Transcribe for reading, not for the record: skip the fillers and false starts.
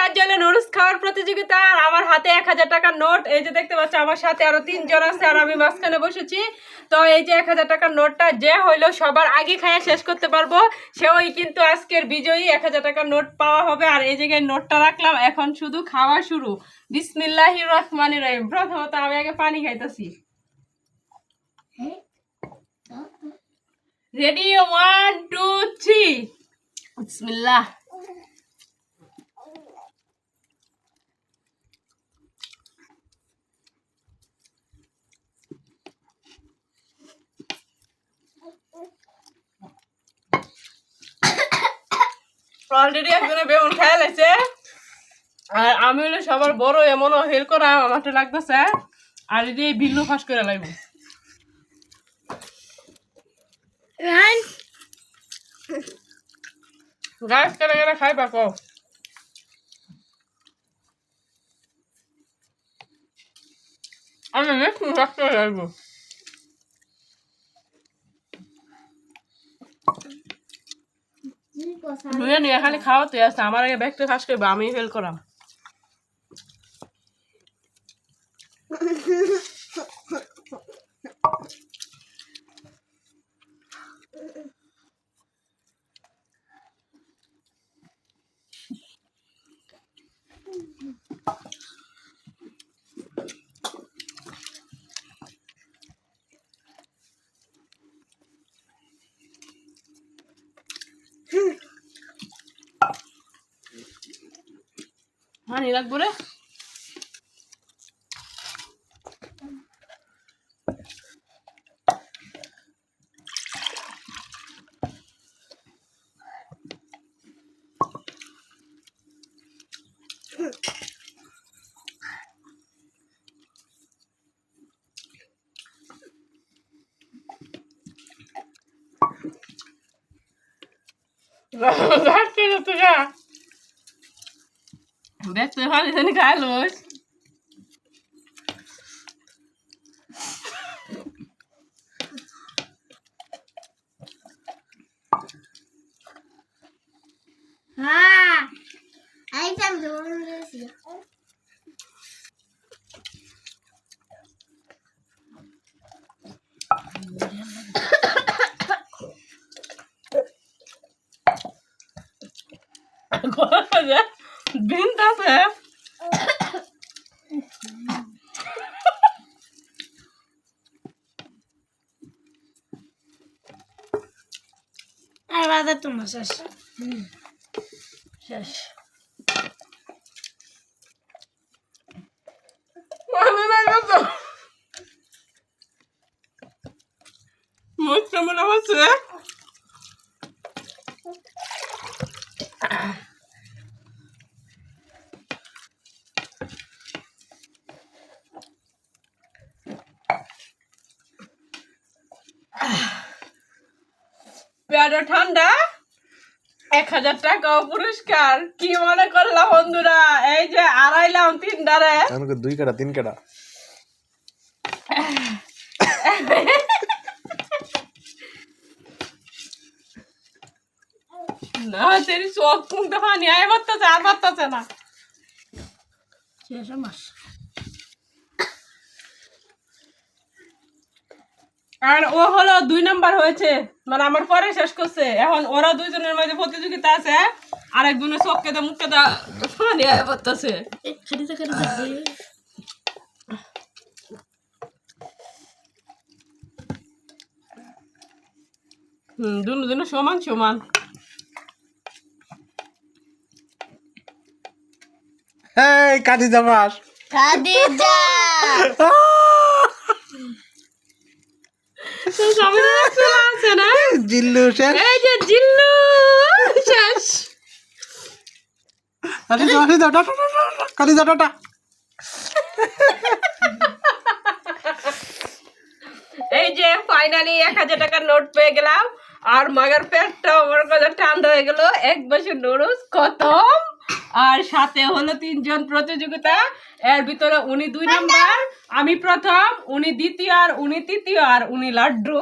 আজ হলো নুডলস খাওয়ার প্রতিযোগিতা আর আমার হাতে 1000 টাকার নোট। এই যে দেখতে পাচ্ছ আমার সাথে আরো 3 জন আছে আর আমি মাঝখানে বসেছি। তো এই যে 1000 টাকার নোটটা যে হইলো সবার আগে খাইয়া শেষ করতে পারবো সেই কিন্তু আজকের বিজয়ী। 1000 টাকার নোট পাওয়া হবে। আর এই জায়গায় নোটটা রাখলাম, এখন শুধু খাওয়া শুরু। বিসমিল্লাহির রহমানির রহিম। প্রথমত আমি আগে পানি খাইতেছি। রেডি 1 2 3 বিসমিল্লাহ। অলরেডি একজনে বেগুন খেয়ে লাইছে আর আমি হলো সবার বড়, এমনও হেল করা আমারটা লাগতেছে। আর যদি এই বিল্লু ফাঁস করে লাগব গাছ কেটে কেটে খাইবা কো। আমি একটু রাখতে লাগবো। নিয়ে খালি খাওয়াতে আসছে, আমার আগে ব্যাগটা ফাঁস করবে, আমি ফেল করাম। হানি লাগবো রে। দেখতে ভালো জানি খাইলোস। হ্যাঁ এই তো আমি জোর দিয়েছি। বিনতে আছে আর বাদে তোমার শেষ শেষ। মুখ কেমন হচ্ছে? পেয়ারা ঠান্ডা 1000 টাকা পুরস্কার। কি মনে করলাম বন্ধুরা? এই যে আড়াইলাম 3 ডারে 2 কাটা 3 কাটা। না তেরি চোখ মুখটা পানি আয় বাড়তেছে আর বাড়তেছে না। শেষ মাস আর ও হলো 2 নাম্বার হয়েছে, মানে আমার পরে শেষ করছে। এখন ওরা দুইজনের মাঝে প্রতিযোগিতা আছে, আরেকজনের চোখকে তো মুখকে তো পানি আয় বাড়তেছে। খেতে দুজনে সমান সমান। এই কাদিজা মাস খাদিজা আছে না জিল্লু শেষ। এই যে জিল্লু শেষ। কাদিজা টাটা। এই যে ফাইনালি 1000 টাকার নোট পেয়ে গেলাম। আর মাগার পেটটা আমার কাছে ঠান্ডা হয়ে গেল। এক বছর নুডলস খতম। আর সাথে হলো 3 জন প্রতিযোগিতা। এর ভিতরে উনি 2 নাম্বার, আমি প্রথম, উনি দ্বিতীয়, আর উনি তৃতীয়, আর উনি লাড্ডু।